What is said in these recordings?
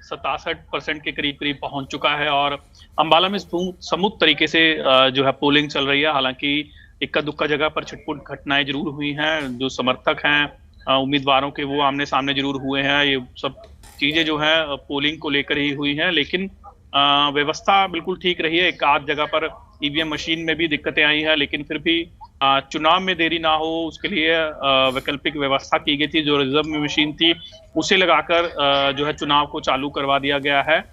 67% के करीब करीब पहुंच चुका है और अंबाला में स्मूथ तरीके से जो है पोलिंग चल रही है। हालांकि इक्का दुक्का जगह पर छिटपुट घटनाएं जरूर हुई हैं, जो समर्थक हैं उम्मीदवारों के वो आमने सामने जरूर हुए हैं। ये सब चीजें जो है पोलिंग को लेकर ही हुई हैं, लेकिन व्यवस्था बिल्कुल ठीक रही है। एक आध जगह पर ईवीएम मशीन में भी दिक्कतें आई हैं, लेकिन फिर भी चुनाव में देरी ना हो उसके लिए वैकल्पिक व्यवस्था की गई थी। जो रिजर्व में मशीन थी उसे लगाकर जो है चुनाव को चालू करवा दिया गया है।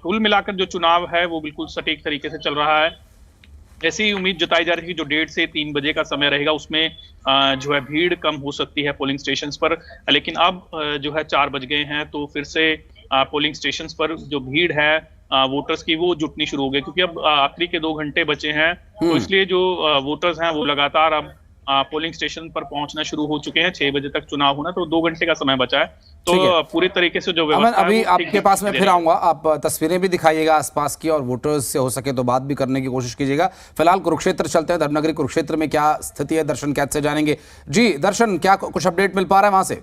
कुल मिलाकर जो चुनाव है वो बिल्कुल सटीक तरीके से चल रहा है। ऐसी उम्मीद जताई जा रही है कि जो 1:30 से 3 बजे का समय रहेगा उसमें जो है भीड़ कम हो सकती है पोलिंग स्टेशन पर। लेकिन अब जो है 4 बज गए हैं तो फिर से पोलिंग स्टेशन पर जो भीड़ है वोटर्स की वो जुटनी शुरू हो गई, क्योंकि अब आखिरी के 2 घंटे बचे हैं। तो इसलिए जो वोटर्स हैं वो लगातार अब पोलिंग स्टेशन पर पहुंचना शुरू हो चुके हैं। 6 बजे तक चुनाव होना, तो 2 घंटे का समय बचा है। तो पूरी तरीके से जो व्यवस्था अभी आपके पास में फिर आऊंगा, आप तस्वीरें भी दिखाइएगा आसपास की और वोटर्स से हो सके तो बात भी करने की कोशिश कीजिएगा। फिलहाल कुरुक्षेत्र चलते हैं, धर्मनगरी कुरुक्षेत्र में क्या स्थिति है, दर्शन कैद से जानेंगे। जी दर्शन, क्या कुछ अपडेट मिल पा रहा है वहां से?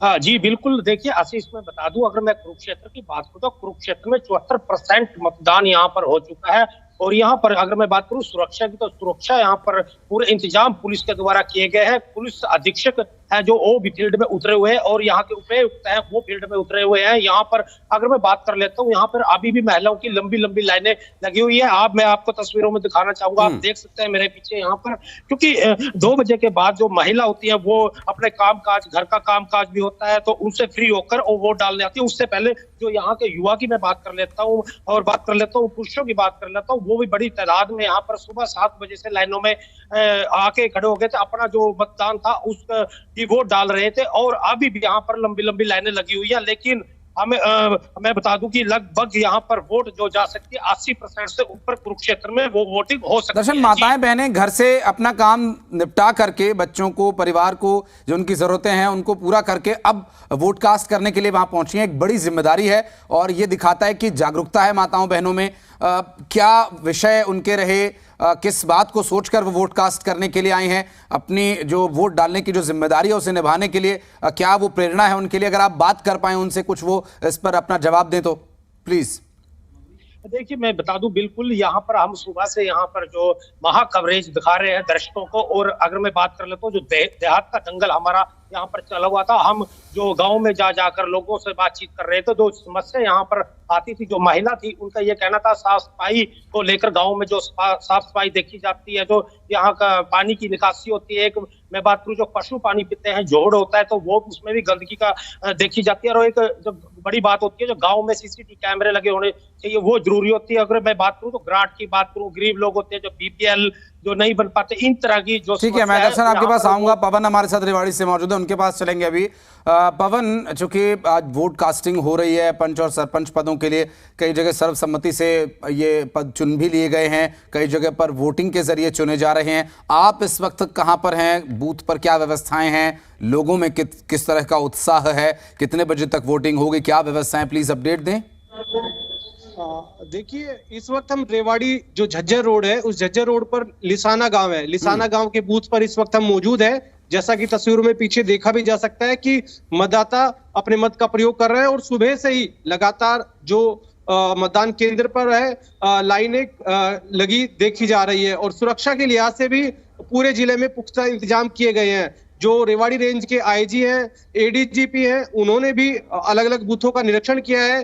हाँ जी बिल्कुल, देखिए आशीष मैं बता दूं, अगर मैं कुरुक्षेत्र की बात करूं तो कुरुक्षेत्र में 74% मतदान यहाँ पर हो चुका है। और यहाँ पर अगर मैं बात करूं सुरक्षा की, तो सुरक्षा यहाँ पर पूरे इंतजाम पुलिस के द्वारा किए गए हैं। पुलिस अधीक्षक है जो वो भी फील्ड में उतरे हुए हैं और यहाँ के उपायुक्त हैं वो फील्ड में उतरे हुए हैं। यहाँ पर अगर मैं बात कर लेता हूँ, यहाँ पर अभी भी महिलाओं की लंबी लंबी लाइनें लगी हुई है। मैं आपको तस्वीरों में दिखाना चाहूंगा, आप देख सकते हैं मेरे पीछे यहाँ पर, क्योंकि 2 बजे के बाद जो महिला होती है वो अपने काम काज, घर का काम काज भी होता है, तो उनसे फ्री होकर वो वोट डालने आती है। उससे पहले जो यहाँ के युवा की मैं बात कर लेता हूँ और बात कर लेता हूँ पुरुषों की बात कर लेता हूँ, वो भी बड़ी तादाद में यहाँ पर सुबह 7 बजे से लाइनों में आके खड़े हो गए थे। अपना जो मतदान था उसका वोट डाल रहे थे और अभी भी यहाँ पर लंबी लंबी लाइनें लगी हुई है। लेकिन मैं बता दूं कि लगभग यहाँ पर वोट जो जा सकती है 80% से ऊपर कुरुक्षेत्र में वो वोटिंग हो सकती है। दर्शन, माताएं बहनें घर से अपना काम निपटा करके बच्चों को, परिवार को जो उनकी जरूरतें हैं उनको पूरा करके अब वोट कास्ट करने के लिए वहां पहुंची हैं। एक बड़ी जिम्मेदारी है और ये दिखाता है कि जागरूकता है माताओं बहनों में। क्या विषय उनके रहे, किस बात को सोचकर वो वोट कास्ट करने के लिए आई हैं, अपनी जो वोट डालने की जो जिम्मेदारी है उसे निभाने के लिए क्या वो प्रेरणा है उनके लिए? अगर आप बात कर पाए उनसे, कुछ वो इस पर अपना जवाब दें तो प्लीज। देखिए मैं बता दूं, बिल्कुल यहाँ पर हम सुबह से यहाँ पर जो महा कवरेज दिखा रहे हैं दर्शकों को। और अगर मैं बात कर लेता हूँ, जो देहात का दंगल हमारा यहाँ पर चला हुआ था, हम जो गांव में जाकर लोगों से बातचीत कर रहे थे, जो समस्या यहाँ पर आती थी, जो महिला थी उनका ये कहना था साफ सफाई को लेकर। गांव में जो साफ सफाई देखी जाती है, जो यहाँ का पानी की निकासी होती है, एक मैं बात करूँ जो पशु पानी पीते हैं, जोड़ होता है, तो वो उसमें भी गंदगी का देखी जाती है। और एक जो बड़ी बात होती है, जो गाँव में सीसीटीवी कैमरे लगे होने चाहिए वो जरूरी होती है। अगर मैं बात करूँ तो ग्रांट की बात करूँ, गरीब लोग होते हैं जो बीपीएल जो नहीं बन पाते, इन तरह की जो ठीक है, मैं दर्शन आपके पास आऊंगा। पवन हमारे साथ रेवाड़ी से मौजूद है, उनके पास चलेंगे अभी। पवन, चूंकि आज वोट कास्टिंग हो रही है पंच और सरपंच पदों के लिए, कई जगह सर्वसम्मति से ये पद चुन भी लिए गए हैं, कई जगह पर वोटिंग के जरिए चुने जा रहे हैं। आप इस वक्त कहां पर हैं, बूथ पर क्या व्यवस्थाएं हैं, लोगों में किस तरह का उत्साह है, कितने बजे तक वोटिंग होगी, क्या व्यवस्थाएं, प्लीज अपडेट दें। देखिए इस वक्त हम रेवाड़ी जो झज्जर रोड है, उस झज्जर रोड पर लिसाना गांव है, लिसाना गांव के बूथ पर इस वक्त हम मौजूद है। जैसा कि तस्वीरों में पीछे देखा भी जा सकता है कि मतदाता अपने मत का प्रयोग कर रहे हैं और सुबह से ही लगातार जो मतदान केंद्र पर है लाइनें लगी देखी जा रही है। और सुरक्षा के लिहाज से भी पूरे जिले में पुख्ता इंतजाम किए गए हैं। जो रेवाड़ी रेंज के आईजी हैं, एडीजीपी हैं, उन्होंने भी अलग अलग बूथों का निरीक्षण किया है।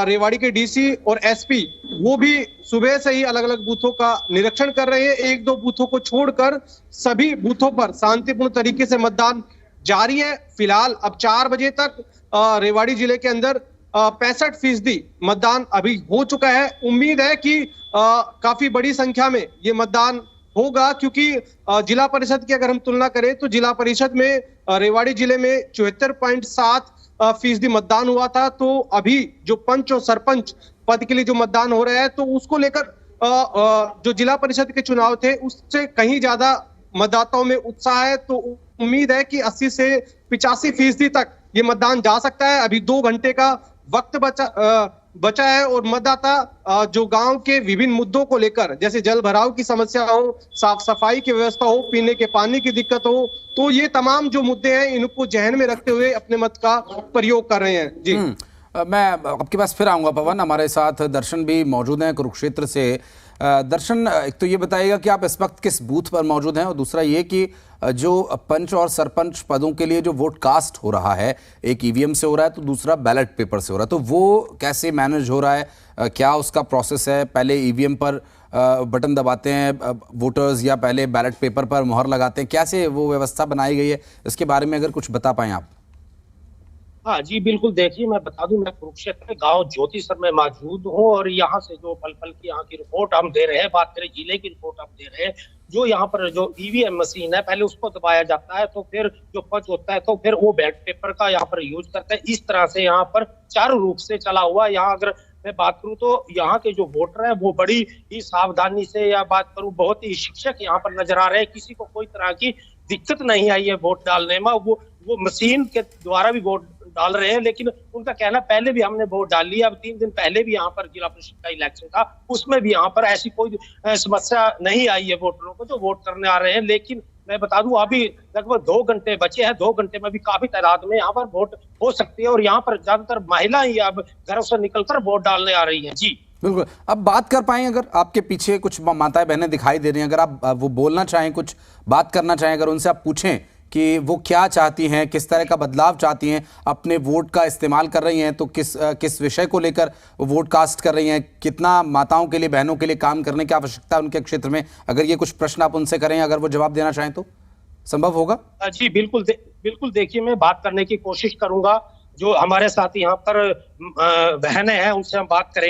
रेवाड़ी के डीसी और एसपी वो भी सुबह से ही अलग अलग बूथों का निरीक्षण कर रहे हैं। 1-2 बूथों को छोड़कर सभी बूथों पर शांतिपूर्ण तरीके से मतदान जारी है। फिलहाल अब 4 बजे तक रेवाड़ी जिले के अंदर 65% मतदान अभी हो चुका है। उम्मीद है कि काफी बड़ी संख्या में ये मतदान होगा, क्योंकि जिला परिषद की अगर हम तुलना करें तो जिला परिषद में रेवाड़ी जिले में 74.7% मतदान हुआ था। तो अभी जो पंच और सरपंच पद के लिए जो मतदान हो रहा है, तो उसको लेकर जो जिला परिषद के चुनाव थे उससे कहीं ज्यादा मतदाताओं में उत्साह है। तो उम्मीद है कि 80 से 85% तक ये मतदान जा सकता है। अभी 2 घंटे का वक्त बचा है और मतदाता जो गांव के विभिन्न मुद्दों को लेकर, जैसे जल भराव की समस्या हो, साफ सफाई की व्यवस्था हो, पीने के पानी की दिक्कत हो, तो ये तमाम जो मुद्दे हैं इनको जहन में rखते हुए अपने मत का प्रयोग कर रहे हैं। जी मैं आपके पास फिर आऊंगा पवन, हमारे साथ दर्शन भी मौजूद हैं कुरुक्षेत्र से। दर्शन, एक तो ये बताइएगा कि आप इस वक्त किस बूथ पर मौजूद हैं, और दूसरा ये कि जो पंच और सरपंच पदों के लिए जो वोट कास्ट हो रहा है, एक ईवीएम से हो रहा है तो दूसरा बैलेट पेपर से हो रहा है, तो वो कैसे मैनेज हो रहा है, क्या उसका प्रोसेस है? पहले ईवीएम पर बटन दबाते हैं वोटर्स या पहले बैलेट पेपर पर मोहर लगाते हैं, कैसे वो व्यवस्था बनाई गई है, इसके बारे में अगर कुछ बता पाएं आप। हाँ जी, बिल्कुल। देखिए, मैं बता दूं, मैं कुरुक्षेत्र के गांव ज्योतिसर में मौजूद हूँ और यहाँ से जो पल पल की यहाँ की रिपोर्ट हम दे रहे हैं, बात करें जिले की रिपोर्ट हम दे रहे हैं, जो यहाँ पर जो ईवीएम मशीन है, पहले उसको दबाया जाता है, तो फिर जो पंच होता है तो फिर वो बैलेट पेपर का यहाँ पर यूज करता है। इस तरह से यहाँ पर चारों रूप से चला हुआ। यहाँ अगर मैं बात करूं तो यहाँ के जो वोटर है वो बड़ी ही सावधानी से, या बात करूं बहुत ही शिक्षक यहाँ पर नजर आ रहे हैं, किसी को कोई तरह की दिक्कत नहीं आई है वोट डालने में। वो मशीन के द्वारा भी वोट डाल रहे हैं, लेकिन उनका कहना पहले भी हमने वोट डाल लिया। अब 3 दिन पहले भी यहाँ पर जिला परिषद का इलेक्शन था, उसमें भी यहाँ पर ऐसी कोई समस्या नहीं आई है वोटरों को जो वोट करने आ रहे हैं। लेकिन मैं बता दूं, अभी लगभग 2 घंटे बचे हैं, 2 घंटे में भी काफी तादाद में यहाँ पर वोट हो सकती है, और यहाँ पर ज्यादातर महिलाएं ही अब घरों से निकलकर वोट डालने आ रही हैं। जी बिल्कुल। अब बात कर पाएं, अगर आपके पीछे कुछ माताएं बहनें दिखाई दे रही हैं, अगर आप वो बोलना चाहें, कुछ बात करना चाहें, अगर उनसे आप पूछें कि वो क्या चाहती हैं, किस तरह का बदलाव चाहती हैं, अपने वोट का इस्तेमाल कर रही हैं तो किस विषय को लेकर वो वोट कास्ट कर रही हैं, कितना माताओं के लिए, बहनों के लिए काम करने की आवश्यकता है उनके क्षेत्र में, अगर ये कुछ प्रश्न आप उनसे करें, अगर वो जवाब देना चाहें तो संभव होगा? जी बिल्कुल। बिल्कुल, देखिए, मैं बात करने की कोशिश करूंगा। जो हमारे साथ यहाँ पर बहनें हैं उनसे हम बात करेंगे।